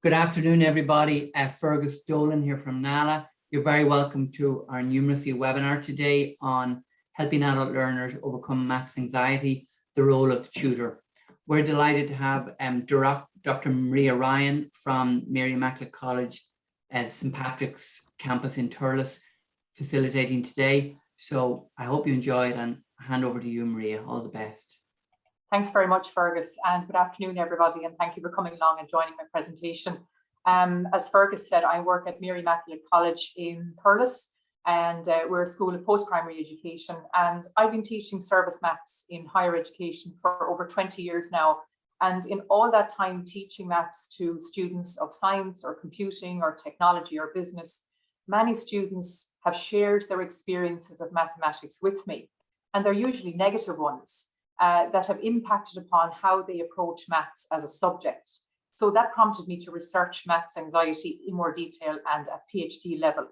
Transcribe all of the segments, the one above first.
Good afternoon, everybody. Fergus Dolan here from NALA. You're very welcome to our numeracy webinar today on helping adult learners overcome maths anxiety, the role of the tutor. We're delighted to have Dr. Maria Ryan from Mary Immaculate College at St. Patrick's campus in Thurles facilitating today. So I hope you enjoy it and hand over to you, Maria. All the best. Thanks very much, Fergus, and good afternoon, everybody, and thank you for coming along and joining my presentation. As Fergus said, I work at Mary Immaculate College in Thurles, and we're a school of post-primary education, and I've been teaching service maths in higher education for over 20 years now, and in all that time teaching maths to students of science or computing or technology or business, many students have shared their experiences of mathematics with me, and they're usually negative ones. That have impacted upon how they approach maths as a subject. So that prompted me to research maths anxiety in more detail and at PhD level.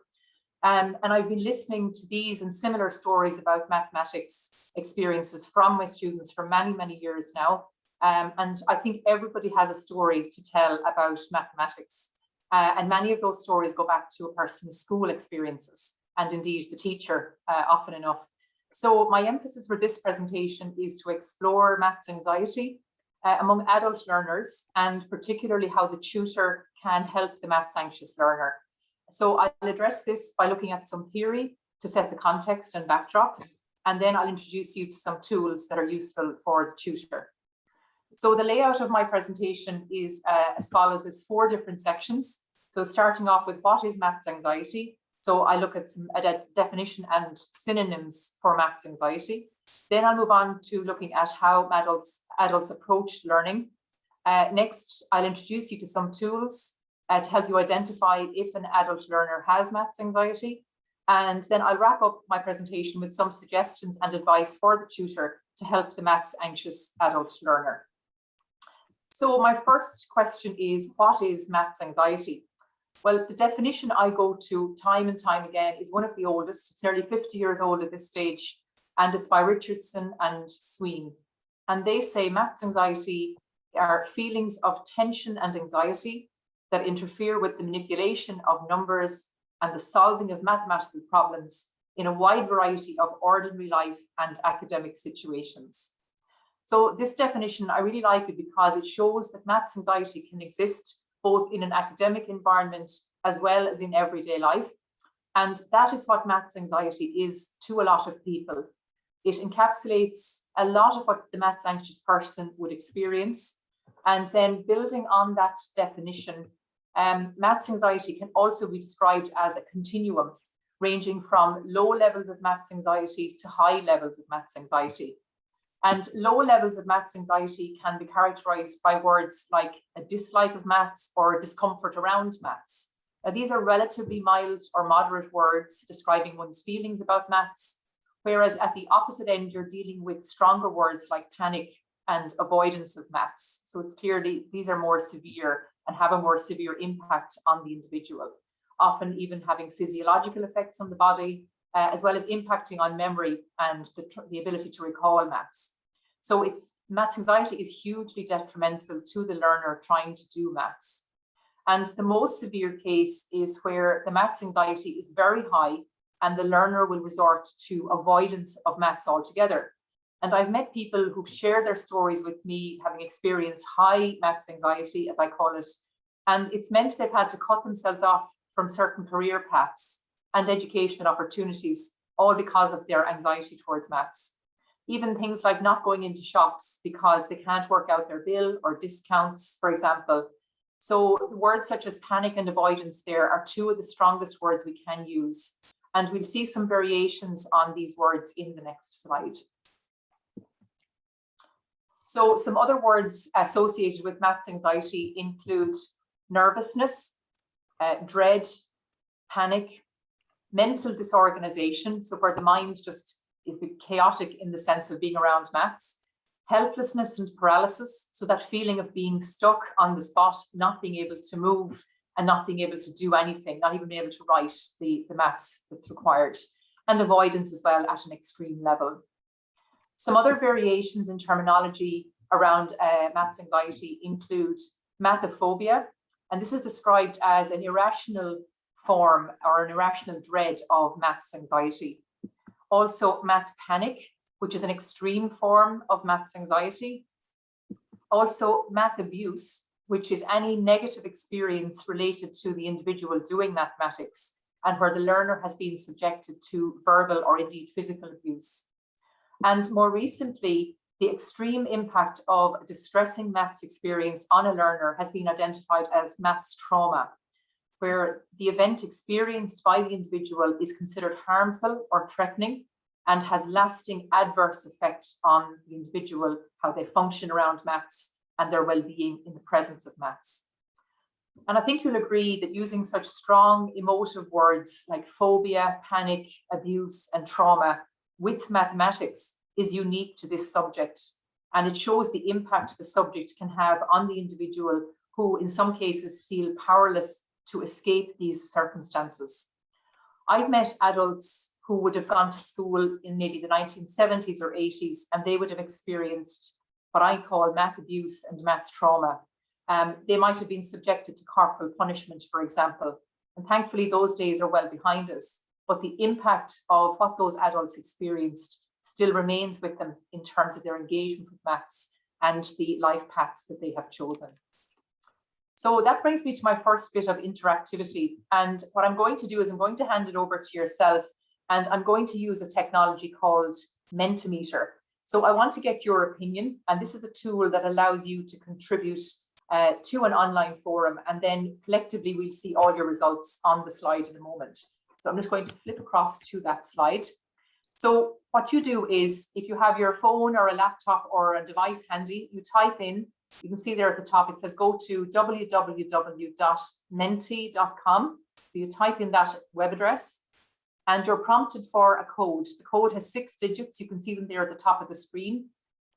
And I've been listening to these and similar stories about mathematics experiences from my students for many, many years now. And I think everybody has a story to tell about mathematics. And many of those stories go back to a person's school experiences and indeed the teacher often enough. So my emphasis for this presentation is to explore maths anxiety among adult learners, and particularly how the tutor can help the maths anxious learner. So I'll address this by looking at some theory to set the context and backdrop, and then I'll introduce you to some tools that are useful for the tutor. So the layout of my presentation is as follows. There's 4 different sections. So starting off with what is maths anxiety? So I look at a definition and synonyms for maths anxiety. Then I'll move on to looking at how adults approach learning. Next, I'll introduce you to some tools to help you identify if an adult learner has maths anxiety. And then I'll wrap up my presentation with some suggestions and advice for the tutor to help the maths anxious adult learner. So my first question is, what is maths anxiety? Well, the definition I go to time and time again is one of the oldest. It's nearly 50 years old at this stage, and it's by Richardson and Sween. And they say maths anxiety are feelings of tension and anxiety that interfere with the manipulation of numbers and the solving of mathematical problems in a wide variety of ordinary life and academic situations. So this definition, I really like it because it shows that maths anxiety can exist both in an academic environment as well as in everyday life. And that is what maths anxiety is to a lot of people. It encapsulates a lot of what the maths anxious person would experience. And then building on that definition, maths anxiety can also be described as a continuum, ranging from low levels of maths anxiety to high levels of maths anxiety. And low levels of maths anxiety can be characterized by words like a dislike of maths or a discomfort around maths. Now, these are relatively mild or moderate words describing one's feelings about maths, whereas at the opposite end, you're dealing with stronger words like panic and avoidance of maths. So it's clearly, these are more severe and have a more severe impact on the individual, often even having physiological effects on the body, as well as impacting on memory and the ability to recall maths. So maths anxiety is hugely detrimental to the learner trying to do maths. And the most severe case is where the maths anxiety is very high and the learner will resort to avoidance of maths altogether. And I've met people who've shared their stories with me having experienced high maths anxiety, as I call it, and it's meant they've had to cut themselves off from certain career paths and educational opportunities, all because of their anxiety towards maths. Even things like not going into shops because they can't work out their bill or discounts, for example. So words such as panic and avoidance there are 2 of the strongest words we can use. And we'll see some variations on these words in the next slide. So some other words associated with maths anxiety include nervousness, dread, panic, mental disorganization, so where the mind just is chaotic in the sense of being around maths, helplessness and paralysis, so that feeling of being stuck on the spot, not being able to move and not being able to do anything, not even being able to write the maths that's required, and avoidance as well at an extreme level. Some other variations in terminology around maths anxiety include mathophobia, And this is described as an irrational form or an irrational dread of maths anxiety. Also math panic, which is an extreme form of maths anxiety. Also math abuse, which is any negative experience related to the individual doing mathematics and where the learner has been subjected to verbal or indeed physical abuse. And more recently, the extreme impact of a distressing maths experience on a learner has been identified as maths trauma, where the event experienced by the individual is considered harmful or threatening and has lasting adverse effects on the individual, how they function around maths and their well-being in the presence of maths. And I think you'll agree that using such strong emotive words like phobia, panic, abuse, and trauma with mathematics is unique to this subject. And it shows the impact the subject can have on the individual who in some cases feel powerless to escape these circumstances. I've met adults who would have gone to school in maybe the 1970s or 80s, and they would have experienced what I call math abuse and math trauma. They might have been subjected to corporal punishment, for example. And thankfully, those days are well behind us. But the impact of what those adults experienced still remains with them in terms of their engagement with maths and the life paths that they have chosen. So that brings me to my first bit of interactivity. And what I'm going to do is I'm going to hand it over to yourself, and I'm going to use a technology called Mentimeter. So I want to get your opinion, and this is a tool that allows you to contribute to an online forum, and then collectively we'll see all your results on the slide in a moment. So I'm just going to flip across to that slide. So what you do is, if you have your phone or a laptop or a device handy, you type in, you can see there at the top, it says go to www.menti.com. So you type in that web address and you're prompted for a code. The code has 6 digits. You can see them there at the top of the screen.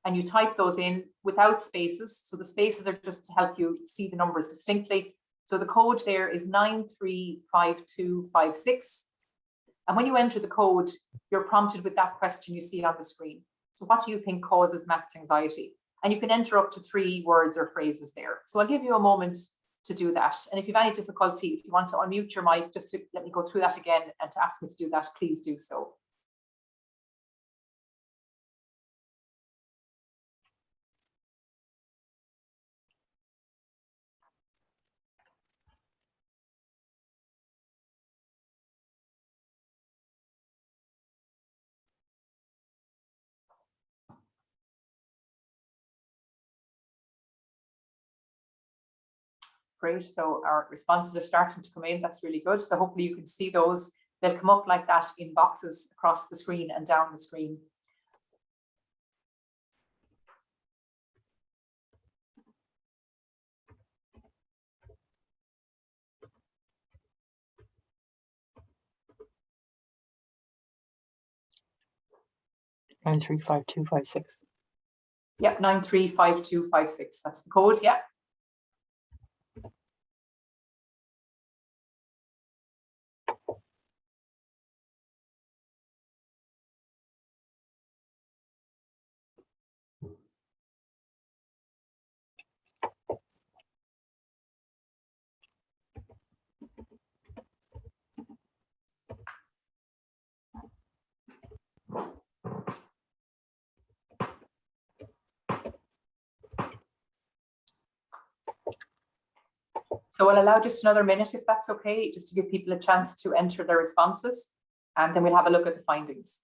And you type those in without spaces. So the spaces are just to help you see the numbers distinctly. So the code there is 935256. And when you enter the code, you're prompted with that question you see on the screen. So what do you think causes maths anxiety? And you can enter up to 3 words or phrases there. So I'll give you a moment to do that. And if you have any difficulty, if you want to unmute your mic, just to let me go through that again and to ask me to do that, please do so. Great, so our responses are starting to come in. That's really good. So hopefully you can see those. They'll come up like that in boxes across the screen and down the screen. Nine three five two five six. Yep, 935256. That's the code. Yeah. So I'll allow just another minute if that's okay, just to give people a chance to enter their responses, and then we'll have a look at the findings.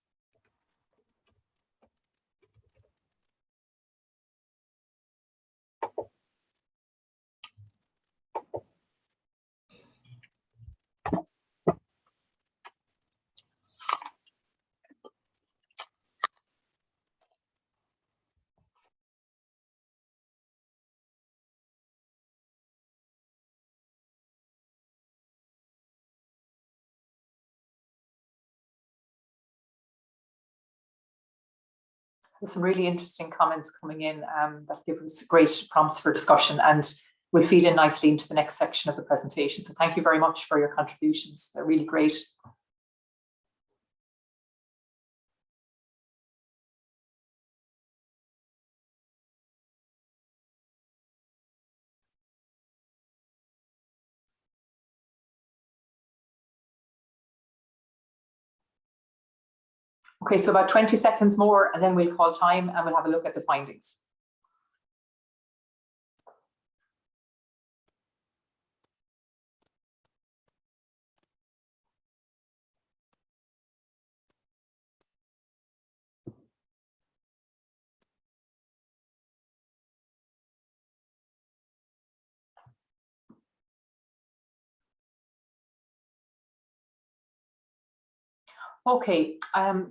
There's some really interesting comments coming in that give us great prompts for discussion and will feed in nicely into the next section of the presentation. So thank you very much for your contributions. They're really great. Okay, so about 20 seconds more and then we'll call time and we'll have a look at the findings. Okay,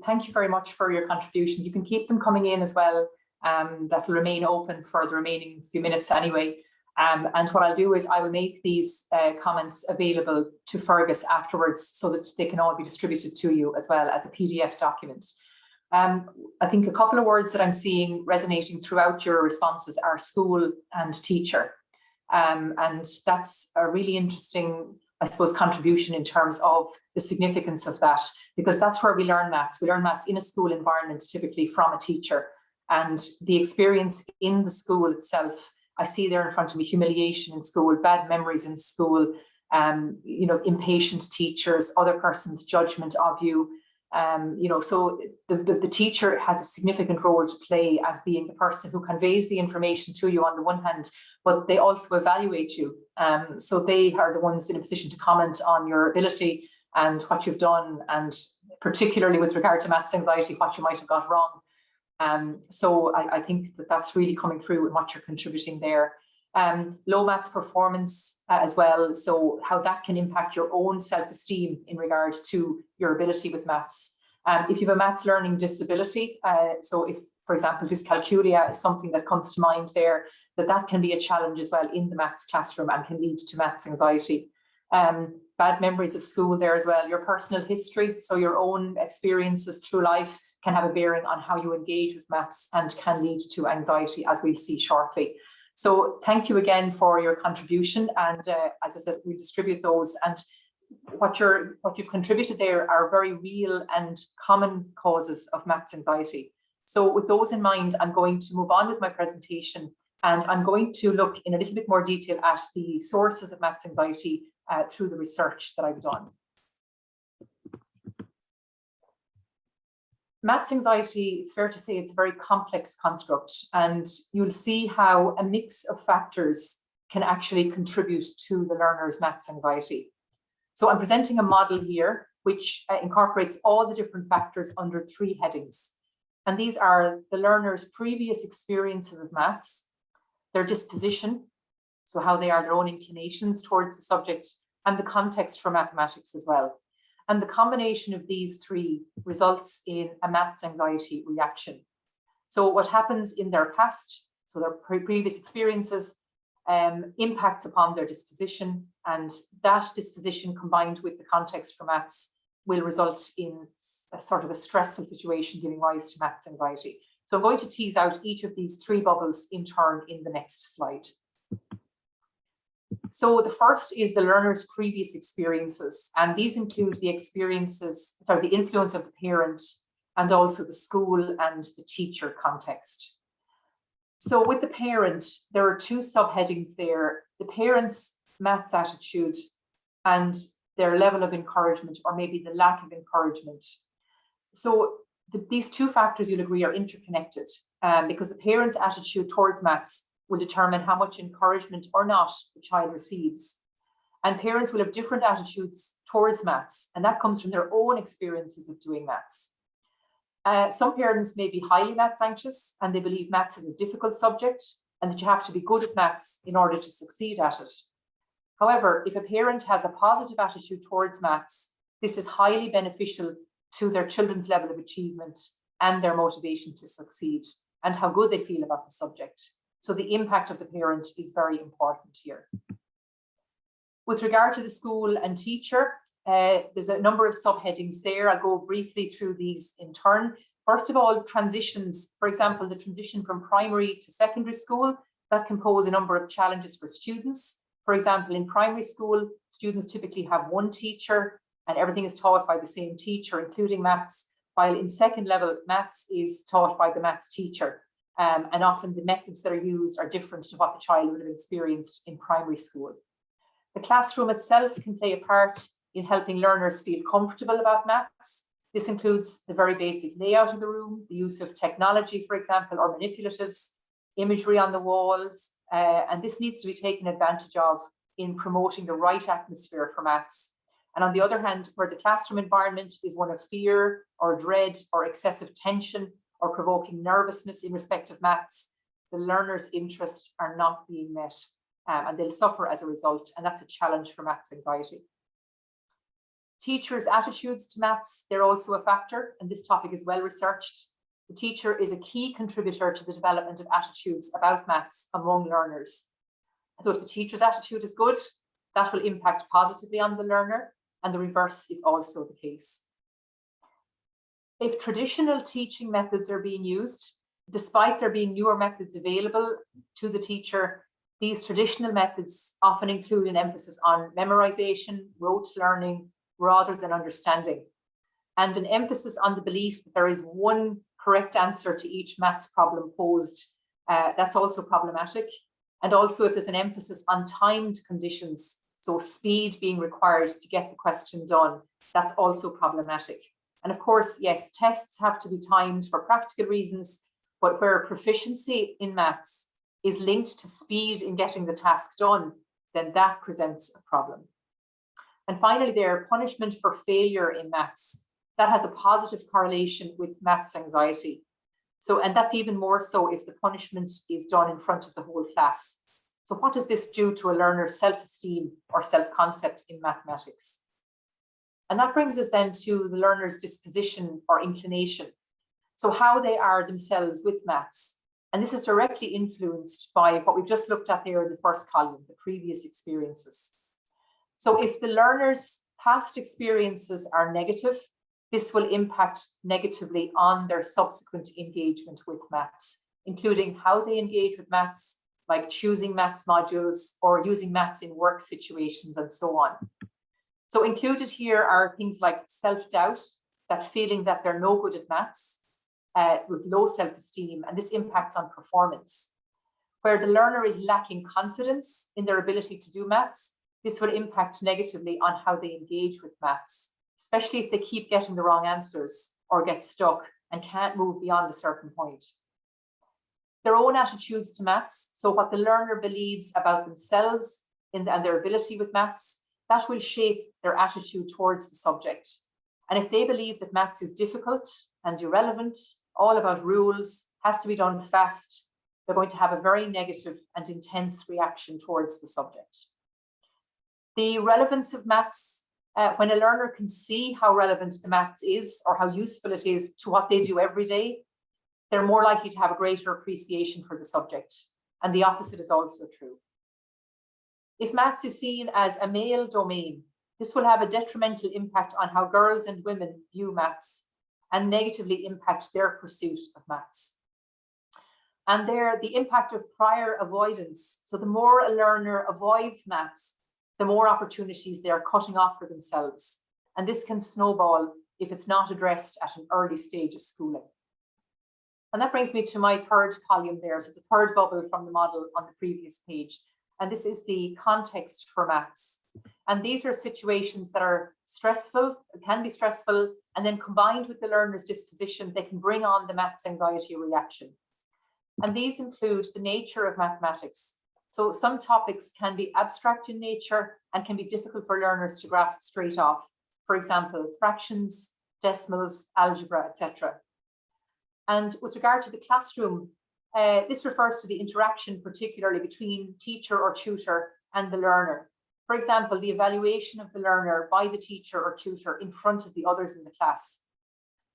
thank you very much for your contributions. You can keep them coming in as well. That will remain open for the remaining few minutes anyway. And what I'll do is I will make these comments available to Fergus afterwards so that they can all be distributed to you as well as a PDF document. I think a couple of words that I'm seeing resonating throughout your responses are school and teacher. And that's a really interesting, I suppose, contribution in terms of the significance of that, because that's where we learn maths. We learn maths in a school environment, typically from a teacher. And the experience in the school itself, I see there in front of me humiliation in school, bad memories in school, you know, impatient teachers, other person's judgment of you. You know, so the teacher has a significant role to play as being the person who conveys the information to you on the one hand, but they also evaluate you. So they are the ones in a position to comment on your ability and what you've done, and particularly with regard to maths anxiety, what you might have got wrong. So I think that that's really coming through in what you're contributing there. Low maths performance as well, so how that can impact your own self-esteem in regards to your ability with maths. If you have a maths learning disability, so if, for example, dyscalculia is something that comes to mind there, that can be a challenge as well in the maths classroom and can lead to maths anxiety. Bad memories of school there as well, your personal history, so your own experiences through life can have a bearing on how you engage with maths and can lead to anxiety, as we'll see shortly. So thank you again for your contribution, and as I said, we distribute those, and what you've contributed there are very real and common causes of maths anxiety. So with those in mind, I'm going to move on with my presentation, and I'm going to look in a little bit more detail at the sources of maths anxiety through the research that I've done. Maths anxiety, it's fair to say it's a very complex construct, and you'll see how a mix of factors can actually contribute to the learner's maths anxiety. So I'm presenting a model here which incorporates all the different factors under 3 headings. And these are the learner's previous experiences of maths, their disposition, so how they are, their own inclinations towards the subject, and the context for mathematics as well. And the combination of these 3 results in a maths anxiety reaction. So what happens in their past, so their previous experiences, impacts upon their disposition, and that disposition combined with the context for maths will result in a sort of a stressful situation giving rise to maths anxiety. So I'm going to tease out each of these 3 bubbles in turn in the next slide. So the first is the learner's previous experiences, and these include the the influence of the parent and also the school and the teacher context. So with the parent, there are 2 subheadings there: the parent's maths attitude and their level of encouragement, or maybe the lack of encouragement. So these 2 factors, you'll agree, are interconnected, because the parent's attitude towards maths will determine how much encouragement or not the child receives. And parents will have different attitudes towards maths, and that comes from their own experiences of doing maths. Some parents may be highly maths anxious, and they believe maths is a difficult subject and that you have to be good at maths in order to succeed at it. However, if a parent has a positive attitude towards maths, this is highly beneficial to their children's level of achievement and their motivation to succeed and how good they feel about the subject. So the impact of the parent is very important here. With regard to the school and teacher, there's a number of subheadings there. I'll go briefly through these in turn. First of all, transitions. For example, the transition from primary to secondary school, that can pose a number of challenges for students. For example, in primary school, students typically have 1 teacher and everything is taught by the same teacher, including maths, while in second level, maths is taught by the maths teacher. And often the methods that are used are different to what the child would have experienced in primary school. The classroom itself can play a part in helping learners feel comfortable about maths. This includes the very basic layout of the room, the use of technology, for example, or manipulatives, imagery on the walls, and this needs to be taken advantage of in promoting the right atmosphere for maths. And on the other hand, where the classroom environment is one of fear or dread or excessive tension or provoking nervousness in respect of maths, the learners' interests are not being met, and they'll suffer as a result, and that's a challenge for maths anxiety. Teachers' attitudes to maths, they're also a factor, and this topic is well researched. The teacher is a key contributor to the development of attitudes about maths among learners. So if the teacher's attitude is good, that will impact positively on the learner, and the reverse is also the case. If traditional teaching methods are being used, despite there being newer methods available to the teacher, these traditional methods often include an emphasis on memorization, rote learning, rather than understanding, and an emphasis on the belief that there is one correct answer to each maths problem posed. That's also problematic. And also if there's an emphasis on timed conditions, so speed being required to get the question done, that's also problematic. And of course, yes, tests have to be timed for practical reasons, but where proficiency in maths is linked to speed in getting the task done, then that presents a problem. And finally, there, punishment for failure in maths, that has a positive correlation with maths anxiety. So, and that's even more so if the punishment is done in front of the whole class. So what does this do to a learner's self-esteem or self-concept in mathematics? And that brings us then to the learner's disposition or inclination. So how they are themselves with maths. And this is directly influenced by what we've just looked at there in the first column, the previous experiences. So if the learner's past experiences are negative, this will impact negatively on their subsequent engagement with maths, including how they engage with maths, like choosing maths modules or using maths in work situations and so on. So included here are things like self-doubt, that feeling that they're no good at maths, with low self-esteem, and this impacts on performance. Where the learner is lacking confidence in their ability to do maths, this will impact negatively on how they engage with maths, especially if they keep getting the wrong answers or get stuck and can't move beyond a certain point. Their own attitudes to maths, so what the learner believes about themselves and their ability with maths, that will shape their attitude towards the subject. And if they believe that maths is difficult and irrelevant, all about rules, has to be done fast, they're going to have a very negative and intense reaction towards the subject. The relevance of maths, when a learner can see how relevant the maths is or how useful it is to what they do every day, they're more likely to have a greater appreciation for the subject. And the opposite is also true. If maths is seen as a male domain, this will have a detrimental impact on how girls and women view maths and negatively impact their pursuit of maths. And there, the impact of prior avoidance. So the more a learner avoids maths, the more opportunities they are cutting off for themselves. And this can snowball if it's not addressed at an early stage of schooling. And that brings me to my third column there, so the third bubble from the model on the previous page. And this is the context for maths. And these are situations that are stressful, can be stressful, and then combined with the learner's disposition, they can bring on the maths anxiety reaction. And these include the nature of mathematics. So some topics can be abstract in nature and can be difficult for learners to grasp straight off. For example, fractions, decimals, algebra, etc. And with regard to the classroom, this refers to the interaction particularly between teacher or tutor and the learner. For example, the evaluation of the learner by the teacher or tutor in front of the others in the class.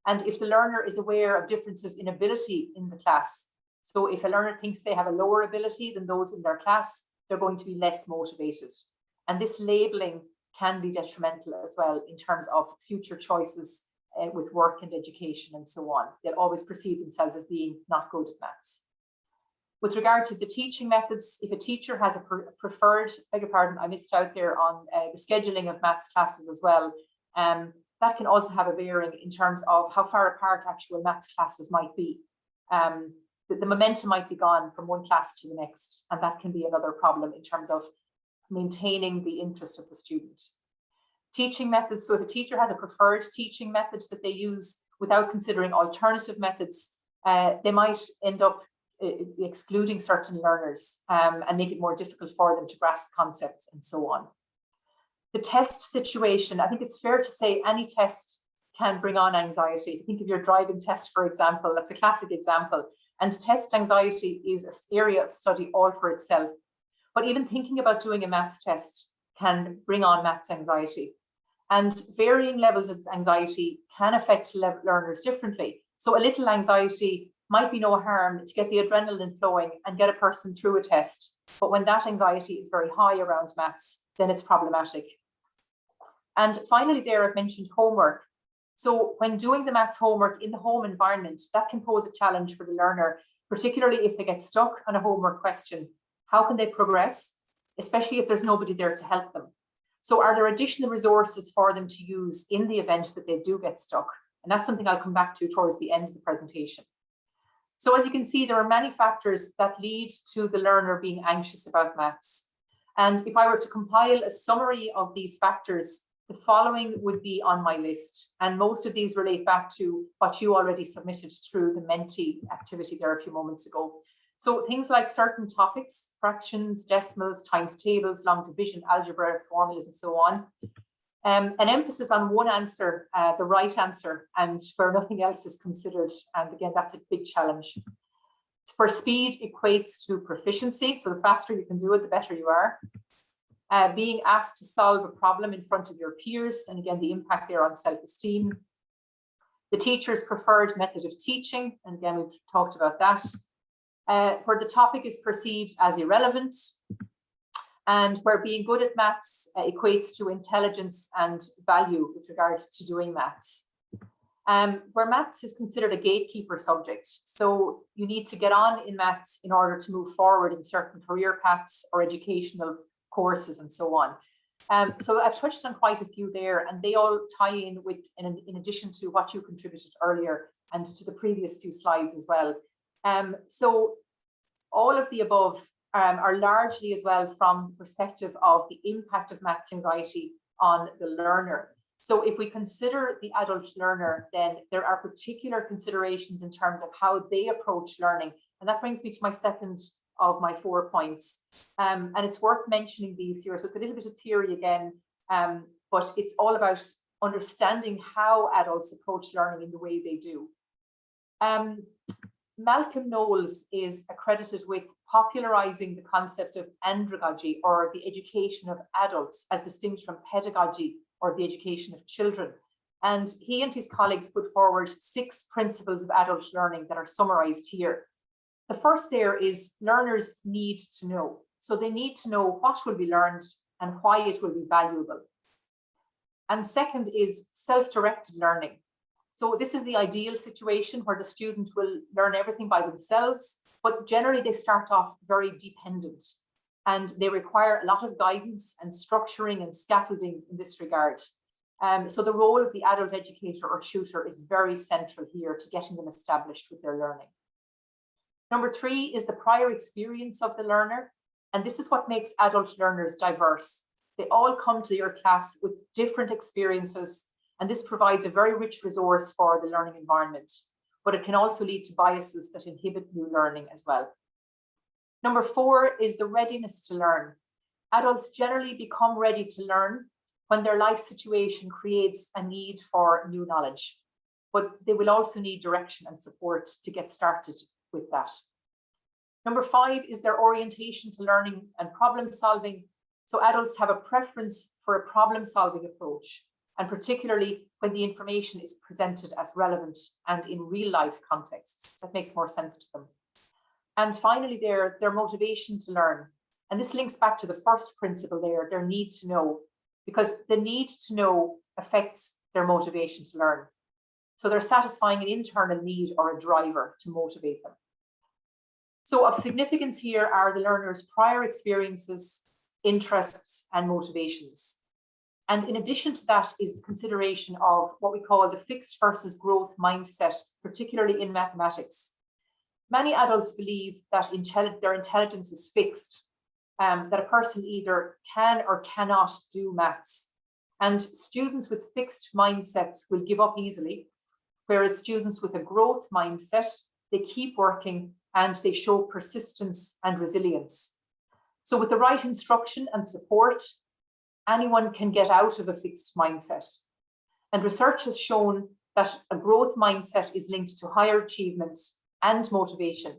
And if the learner is aware of differences in ability in the class, so if a learner thinks they have a lower ability than those in their class, they're going to be less motivated. And this labeling can be detrimental as well in terms of future choices with work and education and so on. They'll always perceive themselves as being not good at maths. With regard to the teaching methods, if a teacher has a preferred, beg your pardon, I missed out there on the scheduling of maths classes as well, that can also have a bearing in terms of how far apart actual maths classes might be. The momentum might be gone from one class to the next, and that can be another problem in terms of maintaining the interest of the student. Teaching methods, so if a teacher has a preferred teaching method that they use without considering alternative methods, they might end up excluding certain learners and make it more difficult for them to grasp concepts and so on. The test situation, I think it's fair to say any test can bring on anxiety. If you think of your driving test, for example, that's a classic example. And test anxiety is an area of study all for itself. But even thinking about doing a maths test can bring on maths anxiety. And varying levels of anxiety can affect learners differently. So a little anxiety might be no harm to get the adrenaline flowing and get a person through a test. But when that anxiety is very high around maths, then it's problematic. And finally, there I've mentioned homework. So when doing the maths homework in the home environment, that can pose a challenge for the learner, particularly if they get stuck on a homework question. How can they progress, especially if there's nobody there to help them? So are there additional resources for them to use in the event that they do get stuck? And that's something I'll come back to towards the end of the presentation. So as you can see, there are many factors that lead to the learner being anxious about maths. And if I were to compile a summary of these factors, the following would be on my list. And most of these relate back to what you already submitted through the Menti activity there a few moments ago. So things like certain topics, fractions, decimals, times tables, long division, algebra, formulas, and so on. An emphasis on one answer, the right answer, and where nothing else is considered. And again, that's a big challenge. For speed equates to proficiency. So the faster you can do it, the better you are. Being asked to solve a problem in front of your peers, and again, the impact there on self-esteem. The teacher's preferred method of teaching, and again, we've talked about that. Where the topic is perceived as irrelevant, and where being good at maths equates to intelligence and value with regards to doing maths. Where maths is considered a gatekeeper subject. So you need to get on in maths in order to move forward in certain career paths or educational courses and so on. So I've touched on quite a few there, and they all tie in with, in addition to what you contributed earlier and to the previous few slides as well. So all of the above are largely as well from the perspective of the impact of maths anxiety on the learner. So if we consider the adult learner, then there are particular considerations in terms of how they approach learning. And that brings me to my second of my 4 points. And it's worth mentioning these here. So it's a little bit of theory again, but it's all about understanding how adults approach learning in the way they do. Malcolm Knowles is accredited with popularizing the concept of andragogy, or the education of adults, as distinct from pedagogy, or the education of children. And he and his colleagues put forward 6 principles of adult learning that are summarized here. The first there is learners need to know. So they need to know what will be learned and why it will be valuable. And second is self-directed learning. So this is the ideal situation where the student will learn everything by themselves, but generally they start off very dependent and they require a lot of guidance and structuring and scaffolding in this regard. So the role of the adult educator or tutor is very central here to getting them established with their learning. Number 3 is the prior experience of the learner. And this is what makes adult learners diverse. They all come to your class with different experiences, and this provides a very rich resource for the learning environment, but it can also lead to biases that inhibit new learning as well. Number 4 is the readiness to learn. Adults generally become ready to learn when their life situation creates a need for new knowledge, but they will also need direction and support to get started with that. Number 5 is their orientation to learning and problem solving. So adults have a preference for a problem solving approach, and particularly when the information is presented as relevant and in real life contexts. That makes more sense to them. And finally, their motivation to learn. And this links back to the first principle there, their need to know, because the need to know affects their motivation to learn. So they're satisfying an internal need or a driver to motivate them. So of significance here are the learner's prior experiences, interests, and motivations. And in addition to that is the consideration of what we call the fixed versus growth mindset, particularly in mathematics. Many adults believe that their intelligence is fixed, that a person either can or cannot do maths. And students with fixed mindsets will give up easily, whereas students with a growth mindset, they keep working and they show persistence and resilience. So with the right instruction and support, anyone can get out of a fixed mindset. And research has shown that a growth mindset is linked to higher achievement and motivation,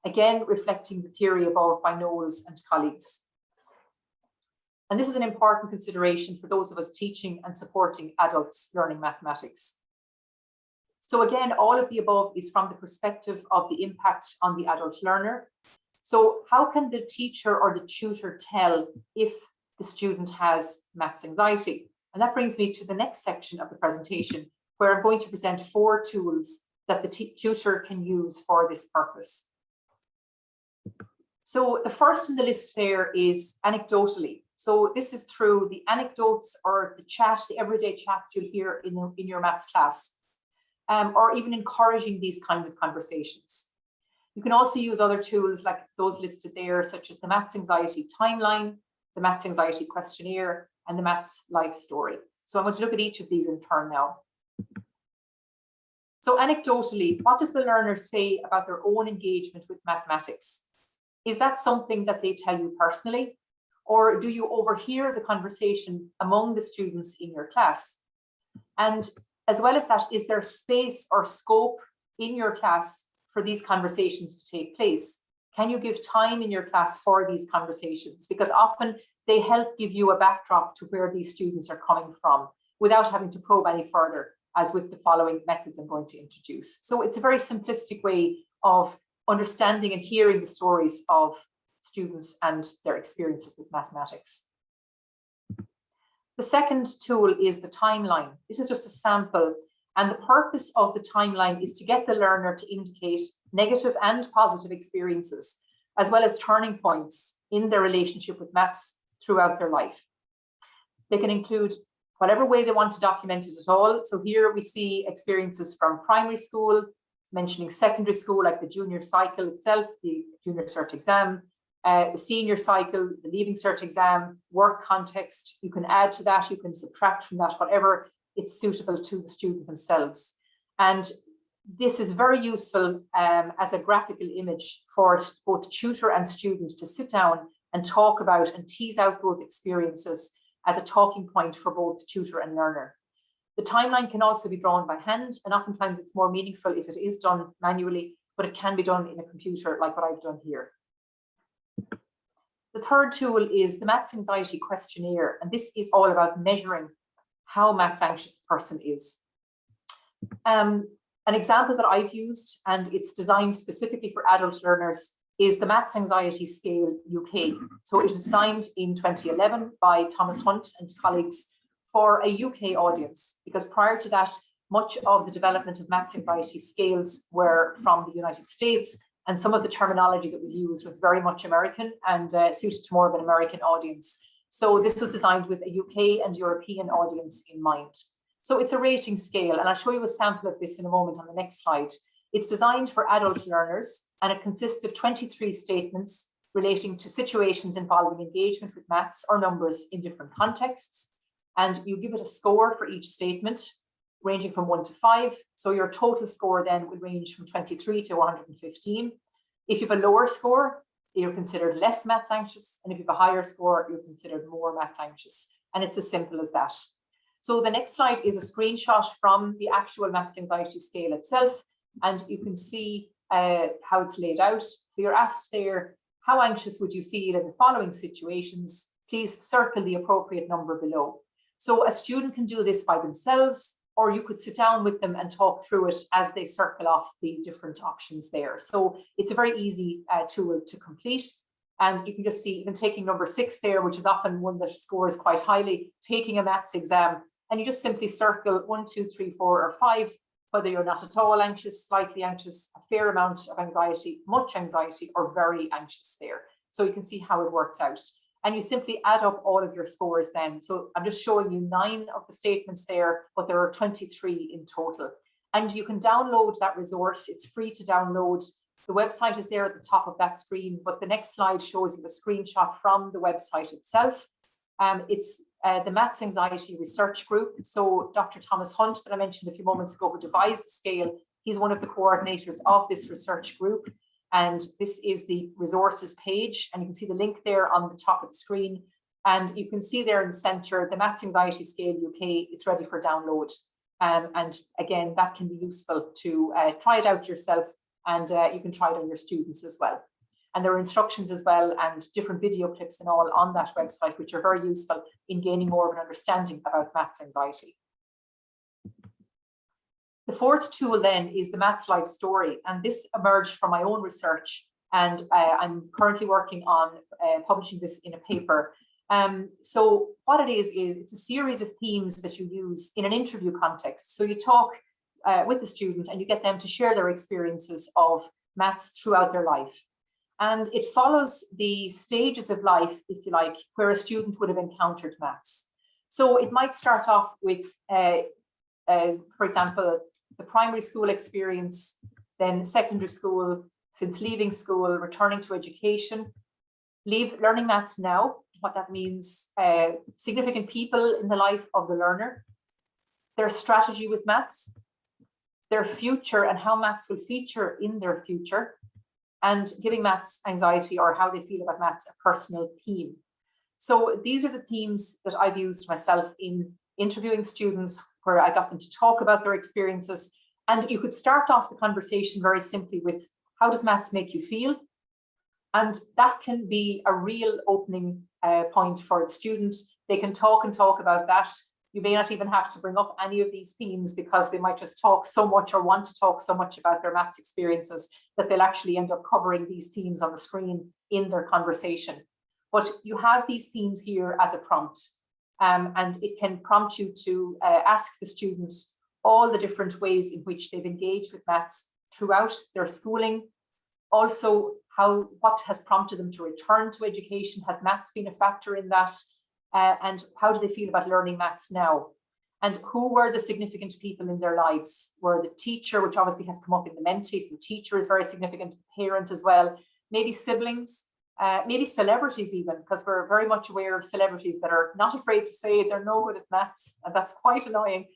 again, reflecting the theory above by Knowles and colleagues. And this is an important consideration for those of us teaching and supporting adults learning mathematics. So again, all of the above is from the perspective of the impact on the adult learner. So how can the teacher or the tutor tell if the student has maths anxiety? And that brings me to the next section of the presentation, where I'm going to present 4 tools that the tutor can use for this purpose. So the first in the list there is anecdotally. So this is through the anecdotes or the chat, the everyday chat you'll hear in your maths class, or even encouraging these kinds of conversations. You can also use other tools like those listed there, such as the maths anxiety timeline, the maths anxiety questionnaire, and the maths life story. So I'm going to look at each of these in turn now. So anecdotally, what does the learner say about their own engagement with mathematics? Is that something that they tell you personally? Or do you overhear the conversation among the students in your class? And as well as that, is there space or scope in your class for these conversations to take place? Can you give time in your class for these conversations? Because often they help give you a backdrop to where these students are coming from without having to probe any further, as with the following methods I'm going to introduce. So it's a very simplistic way of understanding and hearing the stories of students and their experiences with mathematics. The second tool is the timeline. This is just a sample, and the purpose of the timeline is to get the learner to indicate negative and positive experiences, as well as turning points in their relationship with maths throughout their life. They can include whatever way they want to document it at all. So here we see experiences from primary school, mentioning secondary school, like the junior cycle itself, the junior cert exam, the senior cycle, the leaving cert exam, work context. You can add to that, you can subtract from that, whatever it's suitable to the student themselves. And this is very useful as a graphical image for both tutor and student to sit down and talk about and tease out those experiences as a talking point for both tutor and learner. The timeline can also be drawn by hand, and oftentimes it's more meaningful if it is done manually, but it can be done in a computer like what I've done here. The third tool is the maths anxiety questionnaire, and this is all about measuring how maths anxious a person is. An example that I've used, and it's designed specifically for adult learners, is the Maths Anxiety Scale UK. So it was designed in 2011 by Thomas Hunt and colleagues for a UK audience, because prior to that, much of the development of maths anxiety scales were from the United States, and some of the terminology that was used was very much American and suited to more of an American audience. So this was designed with a UK and European audience in mind. So it's a rating scale, and I'll show you a sample of this in a moment on the next slide. It's designed for adult learners, and it consists of 23 statements relating to situations involving engagement with maths or numbers in different contexts. And you give it a score for each statement, ranging from 1 to 5. So your total score then would range from 23 to 115. If you have a lower score, you're considered less maths anxious. And if you have a higher score, you're considered more maths anxious. And it's as simple as that. So the next slide is a screenshot from the actual maths anxiety scale itself. And you can see how it's laid out. So you're asked there, how anxious would you feel in the following situations? Please circle the appropriate number below. So a student can do this by themselves, or you could sit down with them and talk through it as they circle off the different options there. So it's a very easy tool to complete. And you can just see, even taking number 6 there, which is often one that scores quite highly, taking a maths exam, and you just simply circle 1, 2, 3, 4, or 5, whether you're not at all anxious, slightly anxious, a fair amount of anxiety, much anxiety, or very anxious there. So you can see how it works out. And you simply add up all of your scores then. So I'm just showing you 9 of the statements there, but there are 23 in total. And you can download that resource. It's free to download. The website is there at the top of that screen, but the next slide shows you a screenshot from the website itself. It's the Maths Anxiety Research Group. So Dr. Thomas Hunt, that I mentioned a few moments ago, who devised the scale, he's one of the coordinators of this research group. And this is the resources page, and you can see the link there on the top of the screen. And you can see there in the center, the Maths Anxiety Scale UK, it's ready for download. And again, that can be useful to try it out yourself, and you can try it on your students as well. And there are instructions as well and different video clips and all on that website, which are very useful in gaining more of an understanding about maths anxiety. The fourth tool then is the Maths Life Story, and this emerged from my own research, and I'm currently working on publishing this in a paper. So what it is it's a series of themes that you use in an interview context. So you talk with the student and you get them to share their experiences of maths throughout their life. And it follows the stages of life, if you like, where a student would have encountered maths. So it might start off with, for example, the primary school experience, then secondary school, since leaving school, returning to education, learning maths now, what that means, significant people in the life of the learner, their strategy with maths, their future and how maths will feature in their future, and giving maths anxiety or how they feel about maths a personal theme. So these are the themes that I've used myself in interviewing students, where I got them to talk about their experiences. And you could start off the conversation very simply with, how does maths make you feel? And that can be a real opening point for the student. They can talk and talk about that. You may not even have to bring up any of these themes, because they might just talk so much or want to talk so much about their maths experiences that they'll actually end up covering these themes on the screen in their conversation. But you have these themes here as a prompt, and it can prompt you to ask the students all the different ways in which they've engaged with maths throughout their schooling. Also, what has prompted them to return to education? Has maths been a factor in that? And how do they feel about learning maths now? And who were the significant people in their lives? Were the teacher, which obviously has come up in the Menti, so the teacher is very significant, the parent as well, maybe siblings, maybe celebrities even, because we're very much aware of celebrities that are not afraid to say they're no good at maths, and that's quite annoying,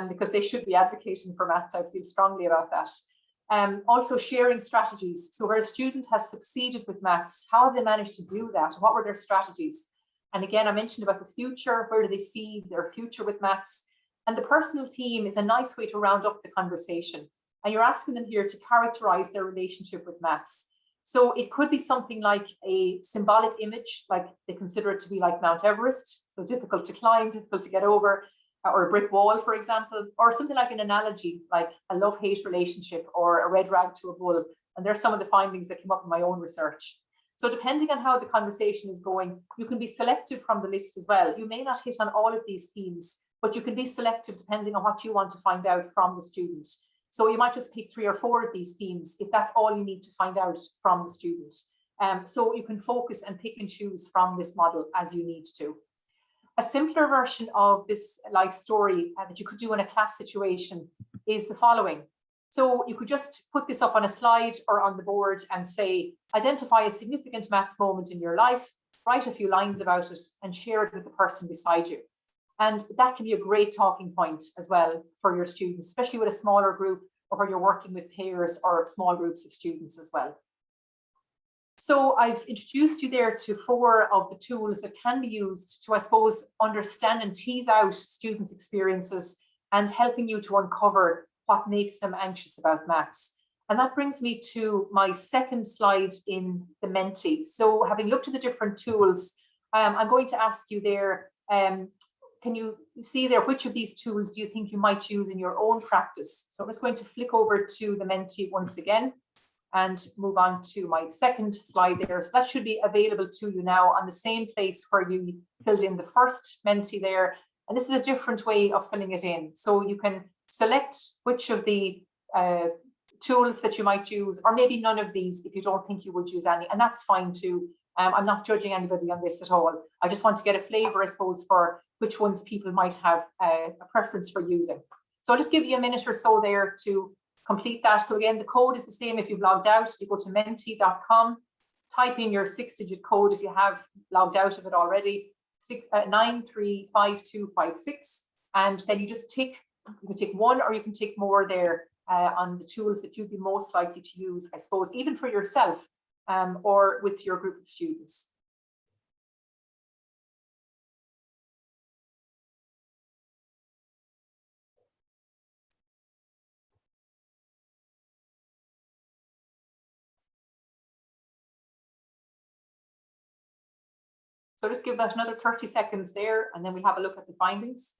because they should be advocating for maths. I feel strongly about that. Also sharing strategies. So where a student has succeeded with maths, how have they managed to do that? What were their strategies? And again, I mentioned about the future. Where do they see their future with maths? And the personal theme is a nice way to round up the conversation. And you're asking them here to characterize their relationship with maths. So it could be something like a symbolic image, like they consider it to be like Mount Everest, so difficult to climb, difficult to get over, or a brick wall, for example, or something like an analogy, like a love-hate relationship or a red rag to a bull. And there's some of the findings that came up in my own research. So depending on how the conversation is going, you can be selective from the list as well. You may not hit on all of these themes, but you can be selective depending on what you want to find out from the student. So you might just pick 3 or 4 of these themes if that's all you need to find out from the student. So you can focus and pick and choose from this model as you need to. A simpler version of this life story that you could do in a class situation is the following. So you could just put this up on a slide or on the board and say, identify a significant maths moment in your life, write a few lines about it and share it with the person beside you. And that can be a great talking point as well for your students, especially with a smaller group or where you're working with peers or small groups of students as well. So I've introduced you there to 4 of the tools that can be used to, I suppose, understand and tease out students' experiences and helping you to uncover what makes them anxious about maths. And that brings me to my second slide in the Menti. So having looked at the different tools, I'm going to ask you there, can you see there, which of these tools do you think you might use in your own practice? So I'm just going to flick over to the Menti once again and move on to my second slide there. So that should be available to you now on the same place where you filled in the first Menti there. And this is a different way of filling it in. So you can select which of the tools that you might use, or maybe none of these if you don't think you would use any, and that's fine too. I'm not judging anybody on this at all. I just want to get a flavor, I suppose, for which ones people might have a preference for using. So I'll just give you a minute or so there to complete that. So again, the code is the same if you've logged out. You go to menti.com, type in your 6-digit code if you have logged out of it already, 935256, and then you just tick. You can tick one, or you can tick more there on the tools that you'd be most likely to use, I suppose, even for yourself or with your group of students. So just give that another 30 seconds there, and then we'll have a look at the findings.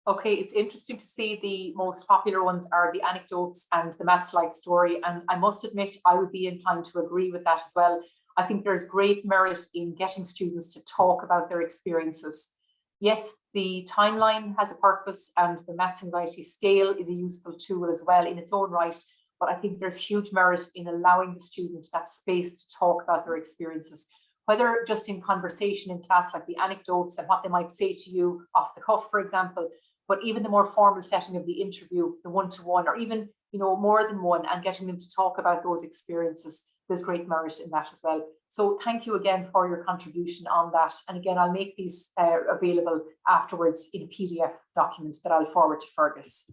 Okay, it's interesting to see the most popular ones are the anecdotes and the maths life story. And I must admit, I would be inclined to agree with that as well. I think there's great merit in getting students to talk about their experiences. Yes, the timeline has a purpose, and the maths anxiety scale is a useful tool as well in its own right. But I think there's huge merit in allowing the student that space to talk about their experiences, whether just in conversation in class, like the anecdotes and what they might say to you off the cuff, for example, but even the more formal setting of the interview, the one-to-one, or even, you know, more than one, and getting them to talk about those experiences. There's great merit in that as well. So thank you again for your contribution on that. And again, I'll make these available afterwards in a PDF document that I'll forward to Fergus.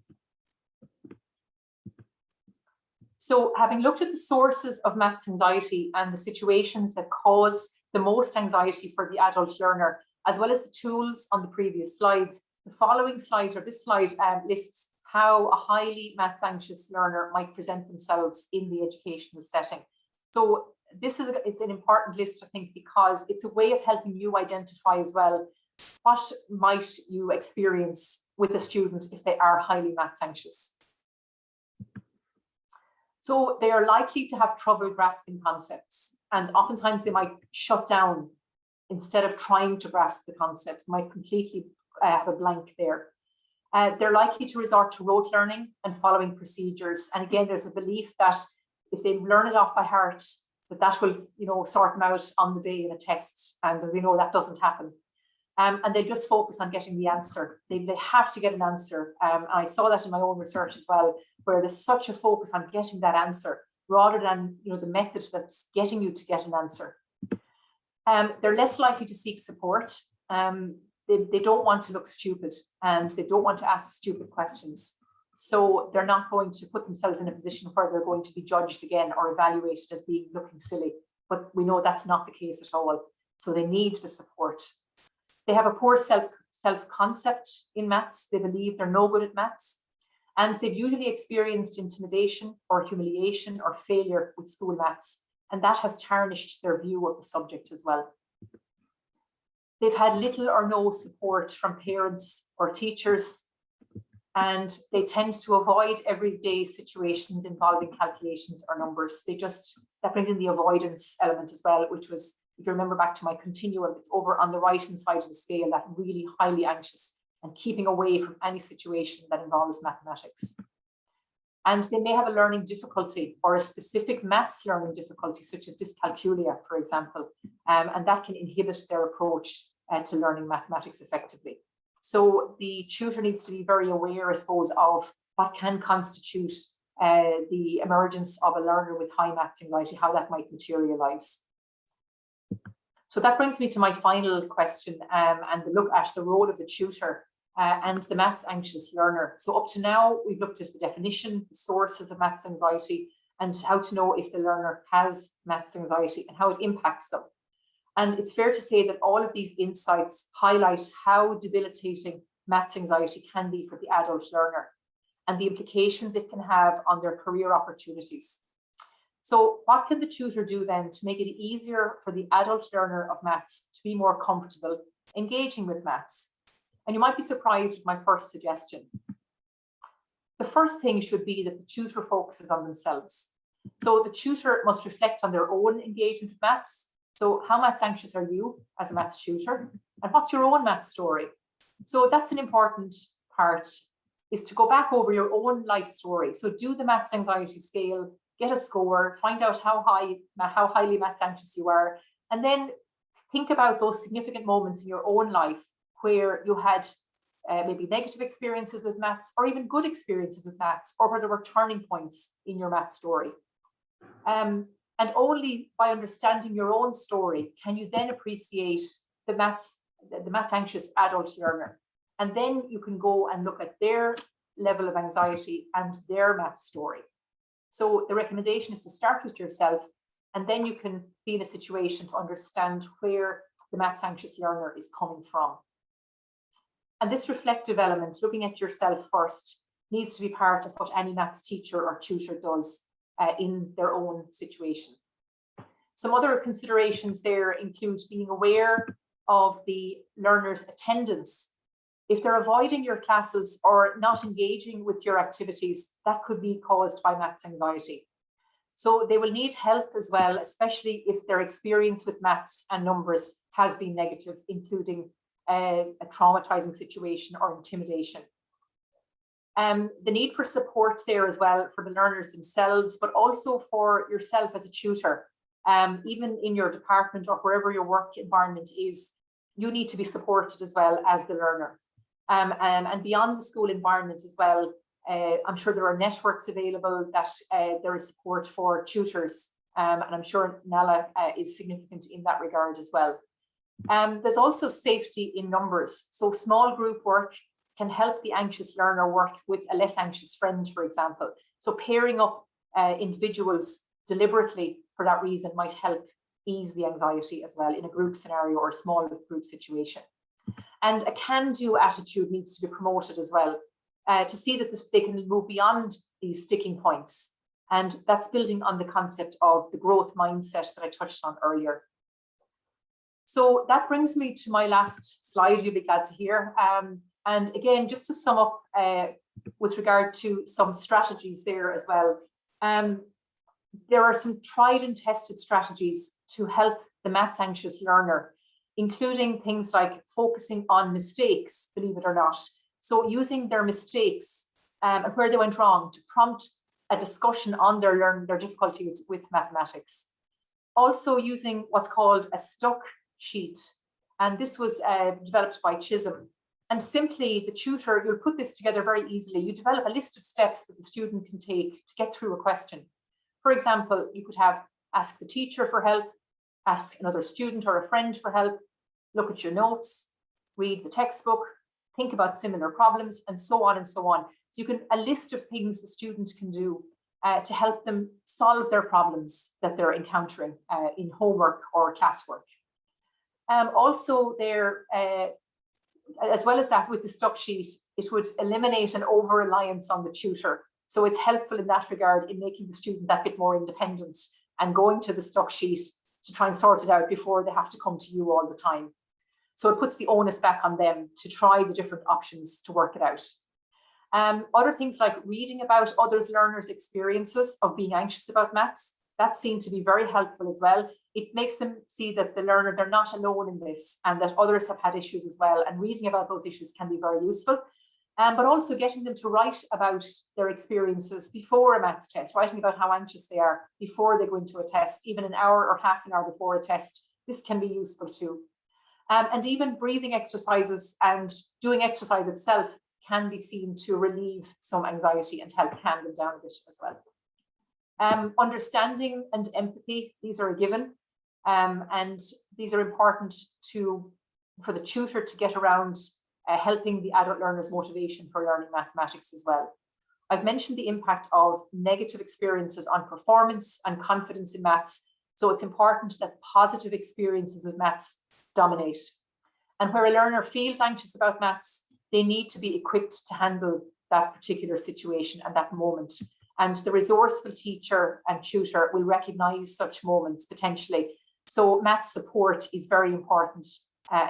So having looked at the sources of maths anxiety and the situations that cause the most anxiety for the adult learner, as well as the tools on the previous slides, the following slide, or this slide, lists how a highly maths anxious learner might present themselves in the educational setting. So this is it's an important list, I think, because it's a way of helping you identify as well what might you experience with a student if they are highly maths anxious. So they are likely to have trouble grasping concepts, and oftentimes they might shut down instead of trying to grasp the concept. They might completely have a blank there. They're likely to resort to rote learning and following procedures. And again, there's a belief that if they learn it off by heart, that will, you know, sort them out on the day in a test. And we know that doesn't happen. And they just focus on getting the answer. They have to get an answer. And I saw that in my own research as well, where there's such a focus on getting that answer rather than, you know, the method that's getting you to get an answer. They're less likely to seek support. They don't want to look stupid, and they don't want to ask stupid questions. So they're not going to put themselves in a position where they're going to be judged again or evaluated as being looking silly. But we know that's not the case at all. So they need the support. They have a poor self-concept in maths. They believe they're no good at maths. And they've usually experienced intimidation or humiliation or failure with school maths. And that has tarnished their view of the subject as well. They've had little or no support from parents or teachers, and they tend to avoid everyday situations involving calculations or numbers. That brings in the avoidance element as well, which was, if you remember back to my continuum, it's over on the right-hand side of the scale, that really highly anxious and keeping away from any situation that involves mathematics. And they may have a learning difficulty or a specific maths learning difficulty, such as dyscalculia, for example, and that can inhibit their approach to learning mathematics effectively. So the tutor needs to be very aware, I suppose, of what can constitute the emergence of a learner with high maths anxiety, how that might materialize. So that brings me to my final question and the look at the role of the tutor and the maths anxious learner. So up to now, we've looked at the definition, the sources of maths anxiety, and how to know if the learner has maths anxiety and how it impacts them. And it's fair to say that all of these insights highlight how debilitating maths anxiety can be for the adult learner and the implications it can have on their career opportunities. So what can the tutor do then to make it easier for the adult learner of maths to be more comfortable engaging with maths? And you might be surprised with my first suggestion. The first thing should be that the tutor focuses on themselves. So the tutor must reflect on their own engagement with maths. So how maths anxious are you as a maths tutor? And what's your own maths story? So that's an important part. is to go back over your own life story. So do the maths anxiety scale, get a score, find out how highly maths anxious you are, and then think about those significant moments in your own life where you had maybe negative experiences with maths, or even good experiences with maths, or where there were turning points in your math story. And only by understanding your own story can you then appreciate the maths anxious adult learner. And then you can go and look at their level of anxiety and their math story. So the recommendation is to start with yourself, and then you can be in a situation to understand where the maths anxious learner is coming from. And this reflective element, looking at yourself first, needs to be part of what any maths teacher or tutor does in their own situation. Some other considerations there include being aware of the learner's attendance. If they're avoiding your classes or not engaging with your activities, that could be caused by maths anxiety. So they will need help as well, especially if their experience with maths and numbers has been negative, including a traumatizing situation or intimidation. The need for support there as well for the learners themselves, but also for yourself as a tutor. Even in your department or wherever your work environment is, you need to be supported as well as the learner. And beyond the school environment as well, I'm sure there are networks available that there is support for tutors, and I'm sure NALA is significant in that regard as well. There's also safety in numbers. So small group work can help the anxious learner work with a less anxious friend, for example. So pairing up individuals deliberately for that reason might help ease the anxiety as well in a group scenario or a small group situation. And a can-do attitude needs to be promoted as well, to see that they can move beyond these sticking points. And that's building on the concept of the growth mindset that I touched on earlier. So that brings me to my last slide, you'll be glad to hear. And again, just to sum up with regard to some strategies there as well. There are some tried and tested strategies to help the maths anxious learner, including things like focusing on mistakes, believe it or not. So using their mistakes and where they went wrong to prompt a discussion on their difficulties with mathematics. Also using what's called a stuck sheet. And this was developed by Chisholm. And simply the tutor, you'll put this together very easily. You develop a list of steps that the student can take to get through a question. For example, you could have ask the teacher for help, ask another student or a friend for help, look at your notes, read the textbook, think about similar problems, and so on and so on. So you can, a list of things the student can do to help them solve their problems that they're encountering in homework or classwork. Also there, as well as that with the stuck sheet, it would eliminate an over-reliance on the tutor. So it's helpful in that regard in making the student that bit more independent and going to the stuck sheet to try and sort it out before they have to come to you all the time. So it puts the onus back on them to try the different options to work it out. Other things like reading about others' learners' experiences of being anxious about maths, that seemed to be very helpful as well. It makes them see that the learner, they're not alone in this and that others have had issues as well. And reading about those issues can be very useful. But also getting them to write about their experiences before a maths test, writing about how anxious they are before they go into a test, even an hour or half an hour before a test. This can be useful too. And even breathing exercises and doing exercise itself can be seen to relieve some anxiety and help calm them down a bit as well. Understanding and empathy, these are a given. And these are important for the tutor to get around helping the adult learner's motivation for learning mathematics as well. I've mentioned the impact of negative experiences on performance and confidence in maths. So it's important that positive experiences with maths dominate. And where a learner feels anxious about maths, they need to be equipped to handle that particular situation and that moment. And the resourceful teacher and tutor will recognize such moments potentially. So maths support is very important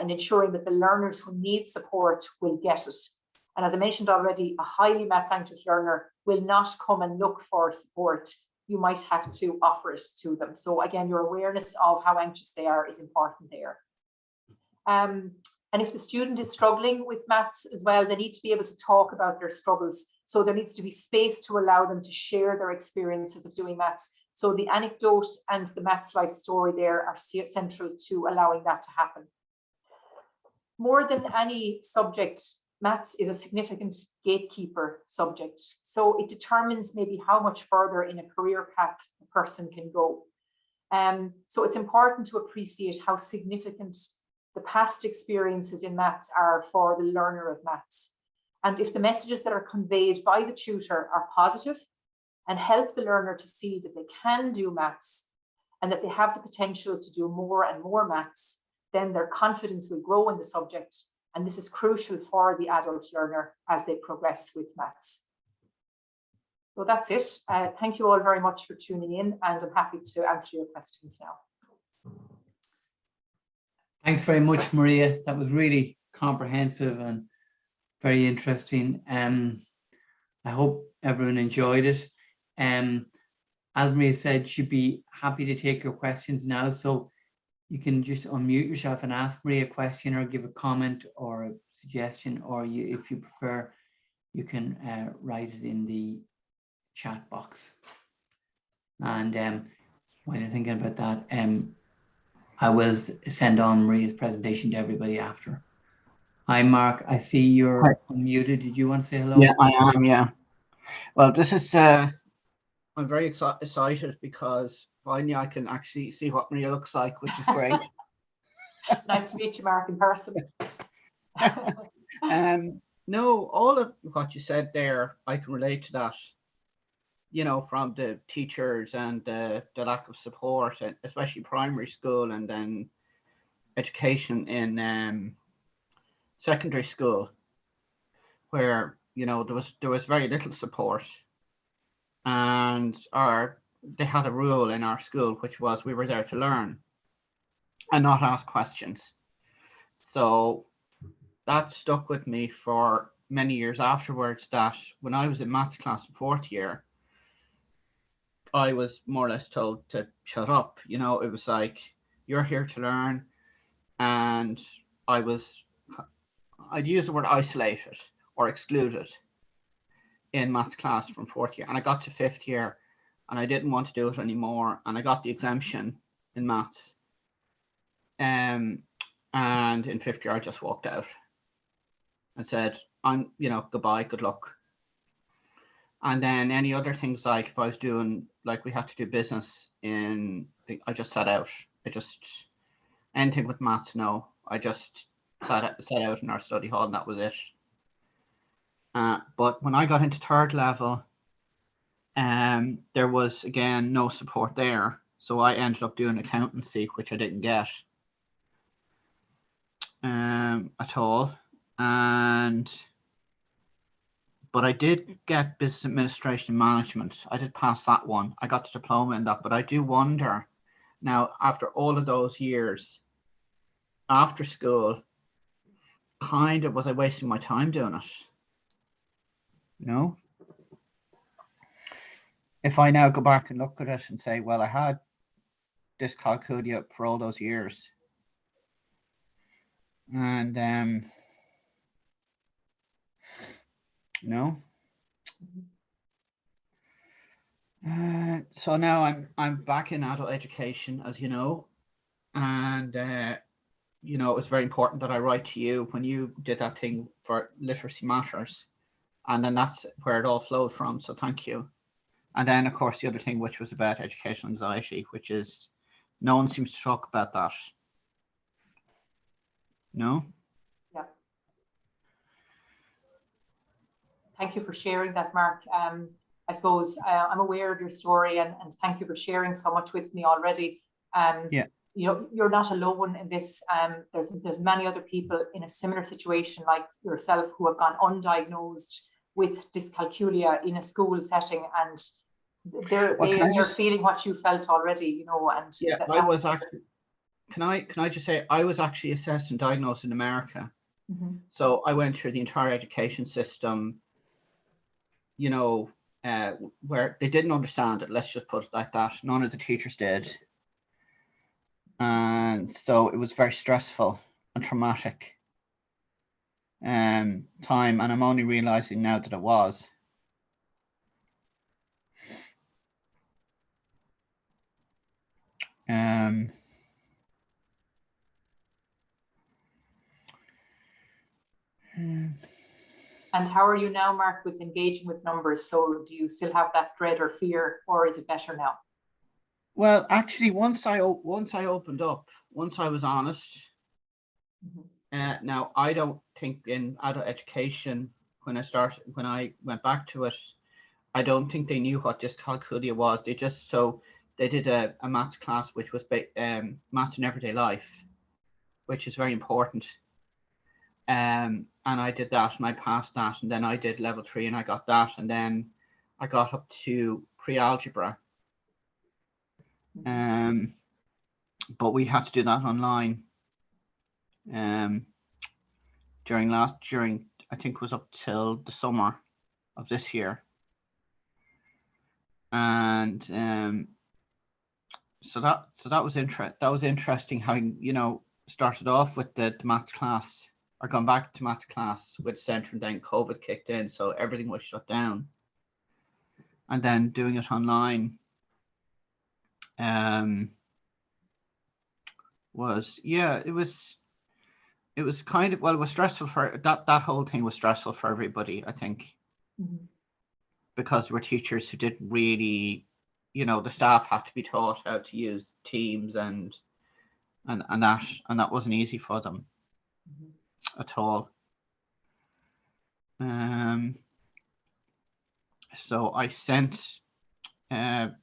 in ensuring that the learners who need support will get it. And as I mentioned already, a highly maths anxious learner will not come and look for support. You might have to offer it to them. So again, your awareness of how anxious they are is important there. And And if the student is struggling with maths as well, they need to be able to talk about their struggles. So there needs to be space to allow them to share their experiences of doing maths. So the anecdote and the maths life story there are central to allowing that to happen. More than any subject, maths is a significant gatekeeper subject. So it determines maybe how much further in a career path a person can go. So it's important to appreciate how significant the past experiences in maths are for the learner of maths. And if the messages that are conveyed by the tutor are positive and help the learner to see that they can do maths and that they have the potential to do more and more maths, then their confidence will grow in the subject. And this is crucial for the adult learner as they progress with maths. So that's it. Thank you all very much for tuning in, and I'm happy to answer your questions now. Thanks very much, Maria. That was really comprehensive and very interesting. I hope everyone enjoyed it. As Maria said, she'd be happy to take your questions now. So you can just unmute yourself and ask Maria a question or give a comment or a suggestion, or if you prefer, you can write it in the chat box. And while you're thinking about that, I will send on Maria's presentation to everybody after. Hi, Mark. I see you're unmuted. Did you want to say hello? Yeah, I am. Yeah. Well, this is. I'm very excited because finally I can actually see what Maria looks like, which is great. Nice to meet you, Mark, in person. No, all of what you said there, I can relate to that. You know, from the teachers and the lack of support, and especially primary school, and then education in secondary school, where there was very little support, and they had a rule in our school, which was we were there to learn and not ask questions. So that stuck with me for many years afterwards, that when I was in maths class in fourth year, I was more or less told to shut up. You know, it was like, you're here to learn. And I'd use the word isolated or excluded in maths class from fourth year. And I got to fifth year and I didn't want to do it anymore. And I got the exemption in maths. And in fifth year, I just walked out and said, goodbye, good luck. And then any other things, like if I was doing, like we had to do business I just sat out. Anything with maths, no. I just sat out in our study hall and that was it. But when I got into third level, there was, again, no support there. So I ended up doing accountancy, which I didn't get at all. But I did get business administration and management. I did pass that one. I got the diploma in that. But I do wonder now, after all of those years after school, kind of, was I wasting my time doing it? You know? If I now go back and look at it and say, well, I had dyscalculia for all those years. And no. So now I'm back in adult education, as you know, and it was very important that I write to you when you did that thing for Literacy Matters, and then that's where it all flowed from. So thank you. And then, of course, the other thing, which was about educational anxiety, which is no one seems to talk about that. No. Yeah. Thank you for sharing that, Mark. I suppose I'm aware of your story, and thank you for sharing so much with me already. Yeah. You're not alone in this. There's many other people in a similar situation like yourself who have gone undiagnosed with dyscalculia in a school setting, and they're feeling what you felt already. And yeah, I was actually. Can I just say, I was actually assessed and diagnosed in America. Mm-hmm. So I went through the entire education system, where they didn't understand it. Let's just put it like that. None of the teachers did. And so it was very stressful and traumatic. time, and I'm only realizing now that it was. And how are you now, Mark, with engaging with numbers? So do you still have that dread or fear, or is it better now? Well, actually, once I opened up, once I was honest. Now, I don't think in adult education, when I went back to it, I don't think they knew what dyscalculia was. They did a maths class, which was maths in everyday life, which is very important. And I did that, and I passed that, and then I did level 3, and I got that, and then I got up to pre-algebra. But we had to do that online. During I think it was up till the summer of this year. And so that was interesting how, you know, started off with the maths class, or gone back to maths class with centre, and then COVID kicked in, so everything was shut down. And then doing it online was, yeah, it was kind of, well, it was stressful for that whole thing was stressful for everybody, I think. Because there were teachers who didn't really, you know, the staff had to be taught how to use Teams and that wasn't easy for them at all. So I sent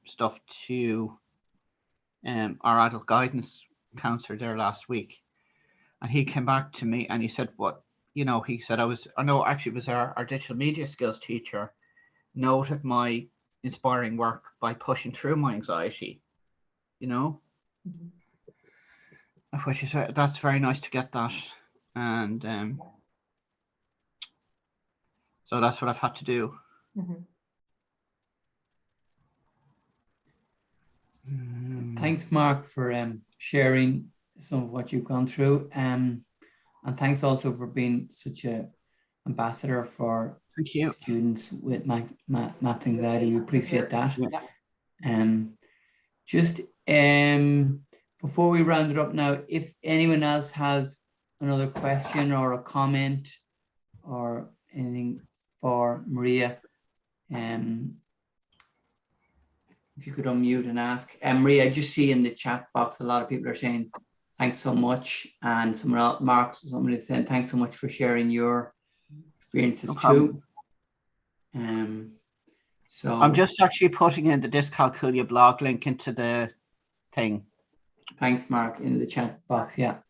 stuff to our adult guidance counselor there last week, and he came back to me and he said, what, you know, he said, actually it was our digital media skills teacher noted my inspiring work by pushing through my anxiety, you know. Which is, that's very nice to get that. And so that's what I've had to do. Thanks, Mark, for sharing some of what you've gone through, and thanks also for being such an ambassador for Thank you. Students with maths anxiety. We appreciate that. Yeah. Just before we round it up now, if anyone else has another question or a comment or anything for Maria, if you could unmute and ask. Maria, I just see in the chat box a lot of people are saying thanks so much, and someone else, Mark, somebody saying thanks so much for sharing your experiences too. So I'm just actually putting in the dyscalculia blog link into the thing. Thanks, Mark, in the chat box. Yeah,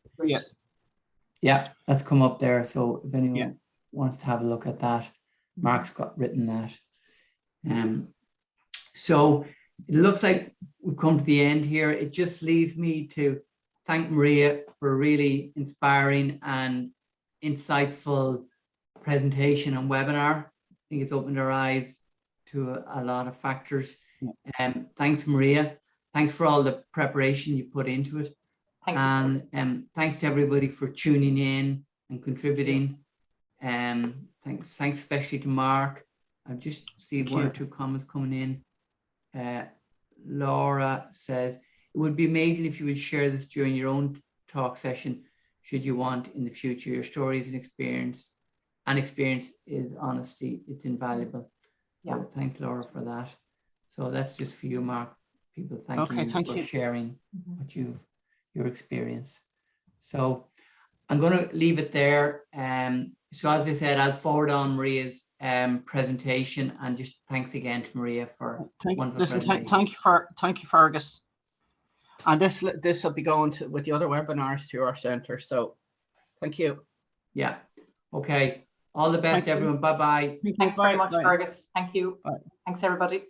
that's come up there. So if anyone wants to have a look at that, Mark's got written that. So it looks like we've come to the end here. It just leaves me to thank Maria for a really inspiring and insightful presentation and webinar. I think it's opened our eyes to a lot of factors. Thanks, Maria. Thanks for all the preparation you put into it. And thanks to everybody for tuning in and contributing. Thanks especially to Mark. I've just seen one or two comments coming in. Laura says, it would be amazing if you would share this during your own talk session, should you want in the future. Your stories and experience is honesty. It's invaluable. Yeah. So thanks, Laura, for that. So that's just for you, Mark. People thanking you for sharing what your experience. So I'm going to leave it there. So as I said, I'll forward on Maria's presentation, and just thanks again to Maria for wonderful presentation. Thank you, Fergus. And this will be going to with the other webinars to our centre. So thank you. Yeah. Okay. All the best, everyone. Bye-bye. Thanks very much, Fergus. Thank you. Bye. Thanks, everybody.